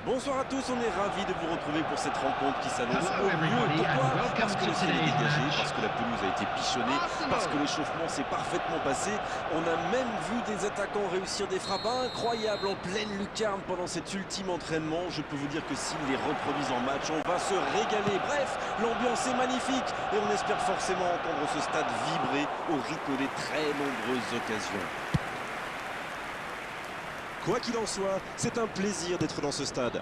Bonsoir à tous, on est ravis de vous retrouver pour cette rencontre qui s'annonce Hello au mieux. everybody and Pourquoi? welcome Parce que to le ciel est today's dégagé, match. parce que la pelouse a été bichonnée, parce que Arsenal. l'échauffement s'est parfaitement passé. On a même vu des attaquants réussir des frappes incroyables en pleine lucarne pendant cet ultime entraînement. Je peux vous dire que s'ils les reproduisent en match, on va se régaler. Bref, l'ambiance est magnifique et on espère forcément entendre ce stade vibrer au rythme des très nombreuses occasions. Quoi qu'il en soit, c'est un plaisir d'être dans ce stade.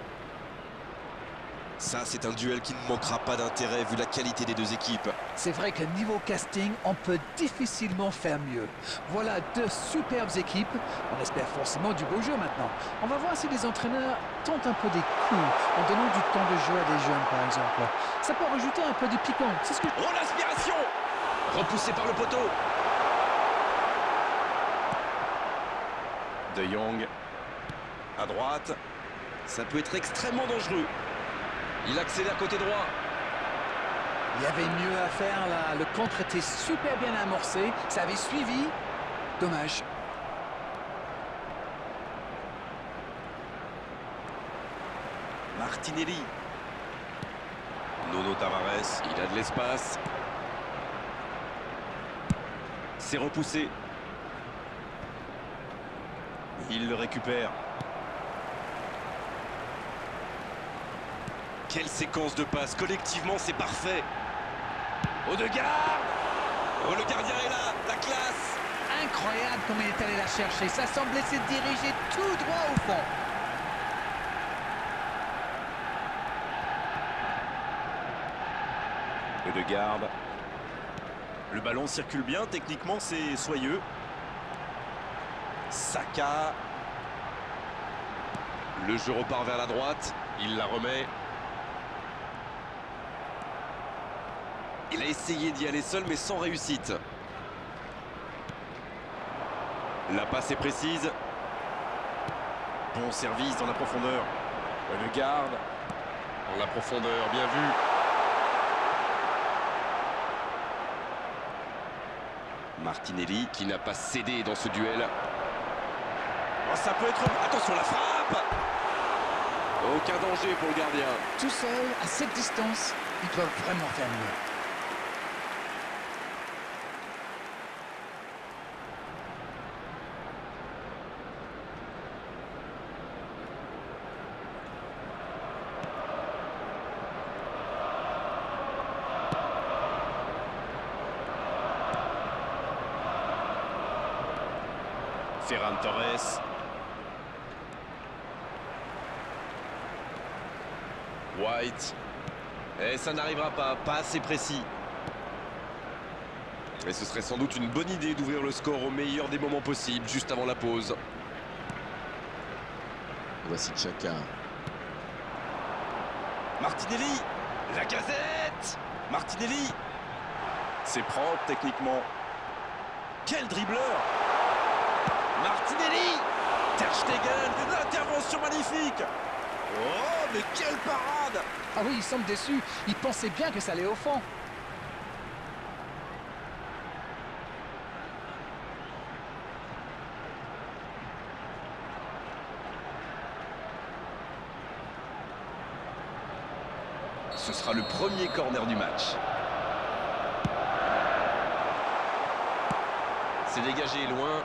Ça, c'est un duel qui ne manquera pas d'intérêt vu la qualité des deux équipes. C'est vrai que niveau casting, on peut difficilement faire mieux. Voilà deux superbes équipes. On espère forcément du beau jeu maintenant. On va voir si les entraîneurs tentent un peu des coups en donnant du temps de jeu à des jeunes, par exemple. Ça peut rajouter un peu de piquant. C'est ce que... Oh, l'aspiration! Repoussé par le poteau. De Jong. À droite. Ça peut être extrêmement dangereux. Il accélère côté droit. Il y avait mieux à faire là. Le contre était super bien amorcé. Ça avait suivi. Dommage. Martinelli. Nuno Tavares. Il a de l'espace. C'est repoussé. Il le récupère. Quelle séquence de passes. Collectivement, c'est parfait. Odegaard. Oh, le gardien est là. La classe. Incroyable comme il est allé la chercher. Ça semblait se diriger tout droit au fond. Odegaard. Le ballon circule bien. Techniquement, c'est soyeux. Saka. Le jeu repart vers la droite. Il la remet. Il a essayé d'y aller seul, mais sans réussite. La passe est précise. Bon service dans la profondeur. Odegaard. Dans la profondeur, bien vu. Martinelli qui n'a pas cédé dans ce duel. Oh, ça peut être... Attention, la frappe! Aucun danger pour le gardien. Tout seul, à cette distance, ils doivent vraiment faire mieux. Ferran Torres. White. Et ça n'arrivera pas assez précis. Et ce serait sans doute une bonne idée d'ouvrir le score au meilleur des moments possibles, juste avant la pause. Voici Xhaka. Martinelli. La Gazette. Martinelli. C'est propre techniquement. Quel dribbleur. Martinelli. Ter Stegen. Une intervention magnifique. Oh, mais quelle parade! Ah oui, ils semblent déçus. Ils pensaient bien que ça allait au fond. Ce sera le premier corner du match. C'est dégagé loin.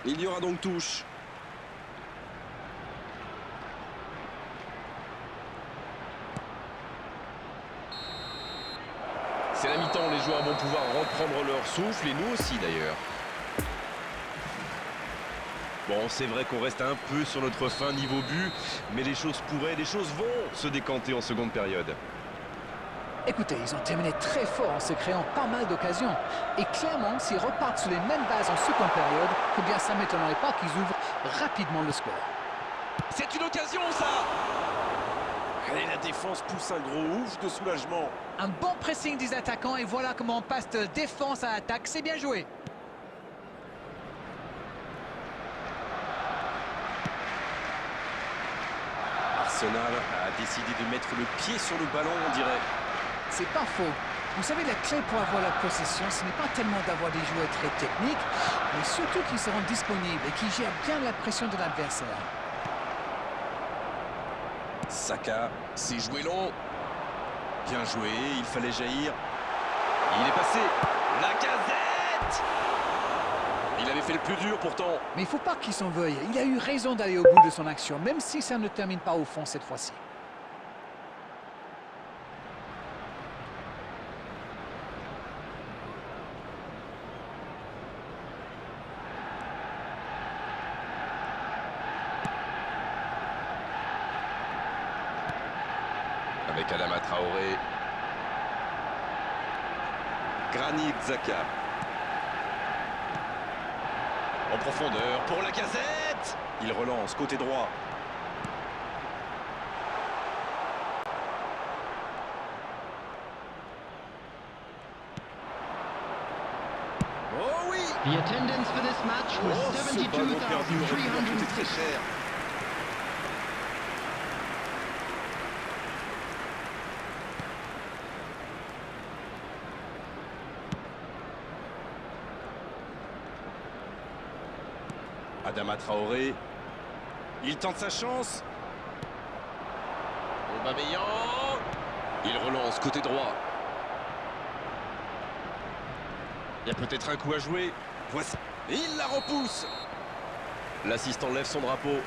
Il y aura donc touche. C'est la mi-temps, les joueurs vont pouvoir reprendre leur souffle, et nous aussi d'ailleurs. Bon, c'est vrai qu'on reste un peu sur notre fin niveau but, mais les choses vont se décanter en seconde période. Écoutez, ils ont terminé très fort en se créant pas mal d'occasions. Et clairement, s'ils repartent sur les mêmes bases en seconde période, eh bien ça ne m'étonnerait pas qu'ils ouvrent rapidement le score. C'est une occasion, ça! Et la défense pousse un gros ouf de soulagement. Un bon pressing des attaquants et voilà comment on passe de défense à attaque. C'est bien joué. Arsenal a décidé de mettre le pied sur le ballon, on dirait. C'est pas faux. Vous savez, la clé pour avoir la possession, ce n'est pas tellement d'avoir des joueurs très techniques, mais surtout qu'ils seront disponibles et qui gèrent bien la pression de l'adversaire. Saka, c'est joué long. Bien joué, il fallait jaillir. Il est passé. Lacazette! Il avait fait le plus dur pourtant. Mais il ne faut pas qu'il s'en veuille. Il a eu raison d'aller au bout de son action, même si ça ne termine pas au fond cette fois-ci. Avec Adama Traoré. Granit Xhaka. En profondeur pour Lacazette. Il relance côté droit. Oh oui! The attendance for this match was Oh, ce ballon perdu aurait pu leur coûter très 72,306. cher. Adama Traoré. Il tente sa chance. Aubameyang. Il relance côté droit. Il y a peut-être un coup à jouer. Voici. Il la repousse. L'assistant lève son drapeau.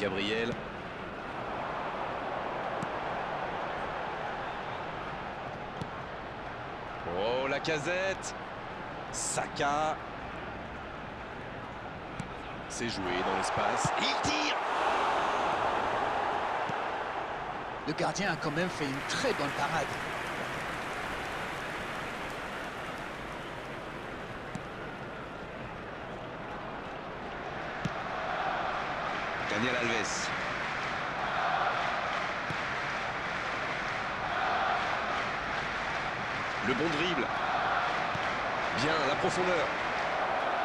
Gabriel. Oh, Lacazette. Saka. C'est joué dans l'espace. Il tire. Le gardien a quand même fait une très bonne parade. Daniel Alves. Le bon dribble. Bien, la profondeur.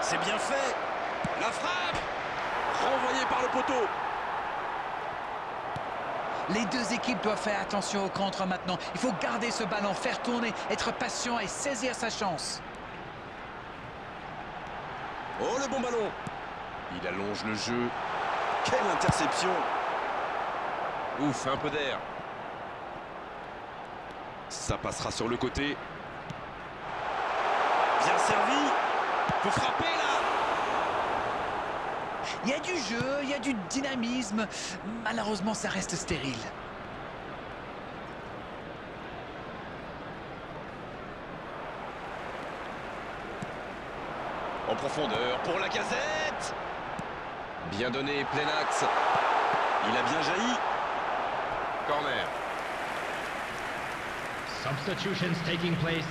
C'est bien fait. La frappe. Renvoyé par le poteau. Les deux équipes doivent faire attention au contre maintenant. Il faut garder ce ballon, faire tourner, être patient et saisir sa chance. Oh, le bon ballon. Il allonge le jeu. Quelle interception. Ouf, un peu d'air. Ça passera sur le côté. Bien servi. Faut frapper là. Il y a du jeu, il y a du dynamisme. Malheureusement, ça reste stérile. En profondeur pour Lacazette. Bien donné, plein axe. Il a bien jailli. Corner. Substitutions taking place.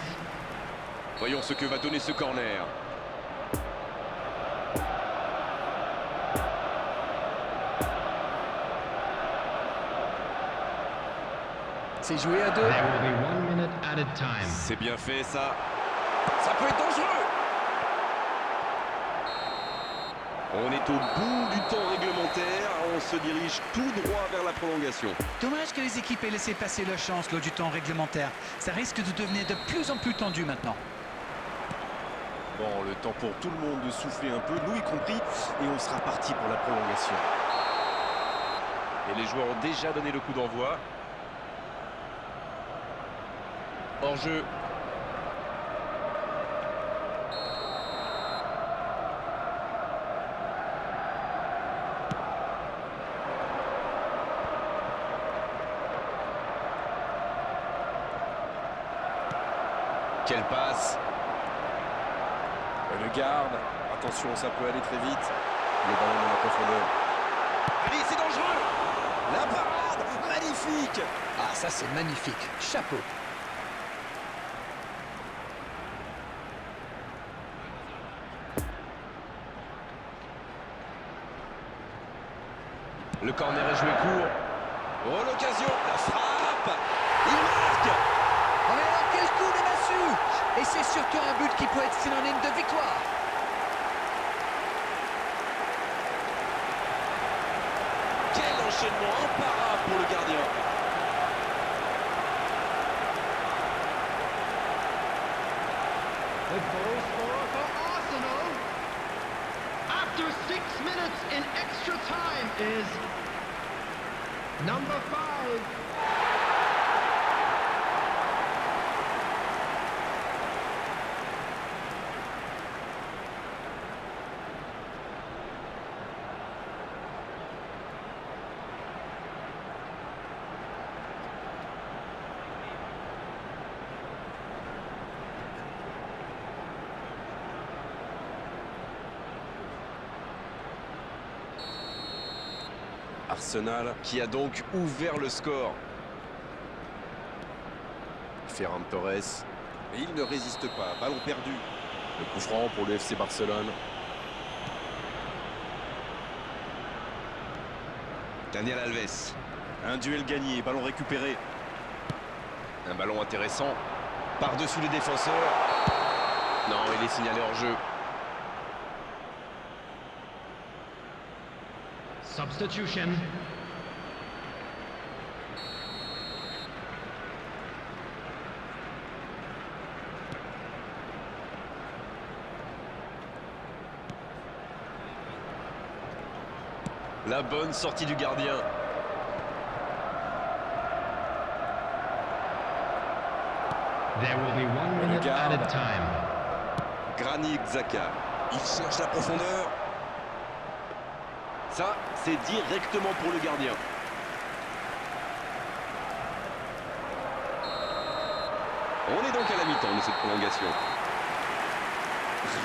Voyons ce que va donner ce corner. C'est joué à deux. There will be 1 minute added time. C'est bien fait ça. Ça peut être dangereux. On est au bout du temps réglementaire. On se dirige tout droit vers la prolongation. Dommage que les équipes aient laissé passer leur chance lors du temps réglementaire. Ça risque de devenir de plus en plus tendu maintenant. Bon, le temps pour tout le monde de souffler un peu, nous y compris, et on sera parti pour la prolongation. Et les joueurs ont déjà donné le coup d'envoi. Hors jeu. Quelle passe. Le garde. Attention, ça peut aller très vite. Le ballon dans la profondeur. Allez, c'est dangereux. La parade. Magnifique. Ah, ça c'est magnifique. Chapeau. Le corner est joué court. Oh, l'occasion. La frappe. Il marque. Oh mais alors, quel coup de massue! Et c'est surtout un but qui peut être synonyme de victoire. Quel enchaînement imparable pour le gardien. The goal scorer for Arsenal after 6 minutes in extra time is number 5. Arsenal qui a donc ouvert le score. Ferran Torres. Et il ne résiste pas. Ballon perdu. Le coup franc pour le FC Barcelone. Daniel Alves. Un duel gagné. Ballon récupéré. Un ballon intéressant. Par-dessus les défenseurs. Non, il est signalé hors jeu. Substitution. La bonne sortie du gardien. There will be 1 minute added time. Granit Xhaka. Il cherche la profondeur. Ça, c'est directement pour le gardien. On est donc à la mi-temps de cette prolongation.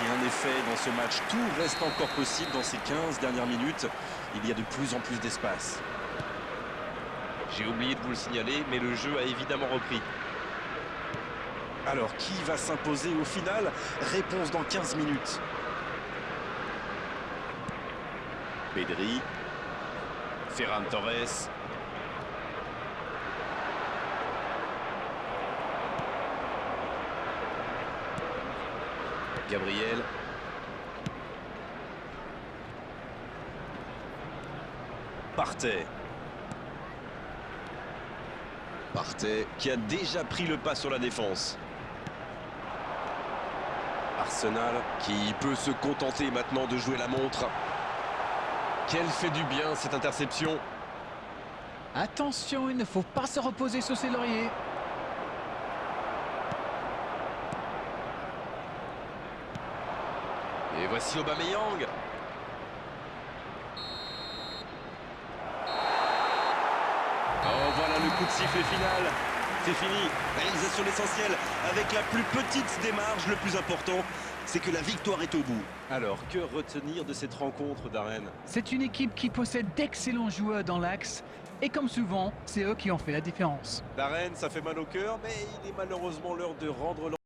Rien n'est fait dans ce match. Tout reste encore possible dans ces 15 dernières minutes. Il y a de plus en plus d'espace. J'ai oublié de vous le signaler, mais le jeu a évidemment repris. Alors, qui va s'imposer au final? Réponse dans 15 minutes. Pedri. Ferran Torres. Gabriel. Partey. Partey qui a déjà pris le pas sur la défense. Arsenal qui peut se contenter maintenant de jouer la montre. Quelle fait du bien cette interception. Attention, il ne faut pas se reposer sur ses lauriers. Et voici Aubameyang. Oh, voilà le coup de sifflet final. C'est fini. Réalisation l'essentiel avec la plus petite des marges. Le plus important, c'est que la victoire est au bout. Alors, que retenir de cette rencontre, Darren? C'est une équipe qui possède d'excellents joueurs dans l'axe. Et comme souvent, c'est eux qui ont fait la différence. Darren, ça fait mal au cœur, mais il est malheureusement l'heure de rendre